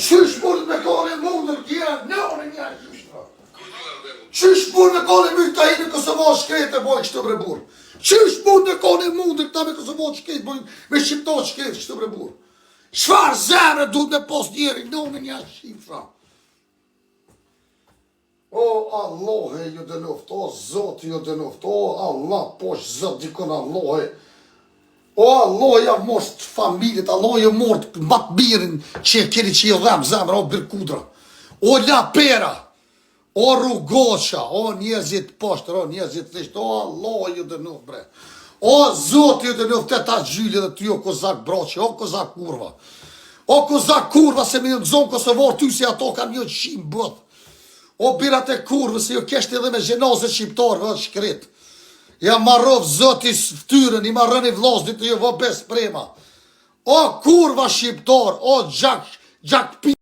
Qysh mund me kone mundër kjera nëone një ashtë. Qysh mund me kone mundër të hinë Kosovo shkrete boj kështë bre burë. Qysh mund me kone mundër këta me Kosovo shkrete boj me Shqipto shkrete kështë bre burë. Shfar zemre duhet me pos njeri nëone një ashtë. O Allah ju dënoft, o Zot ju dënoft, o Allah posh Zot dikon Allah. O Allah ja mosht familjet, Allah ju mort matë mirin që keni që i dhem zemra, o birkudra, o lapera, o rrugoqa, o njerëzit poshtër, o njerëzit thesht, o Allah ju dënoft bre. O Zot ju dënoft e ta gjyli dhe ty o kozak broqe, o kozak kurva. O kozak kurva se me në zonë Kosovor ty si ato ka një qim bët. O birat e kurvë se ju keshti edhe me gjenazet shqiptarëve dhe shkret. Ja marrov zëtis ftyrën, i marrën i vlasnit të ju vë bes prema. O kurva shqiptar, o gjak pi.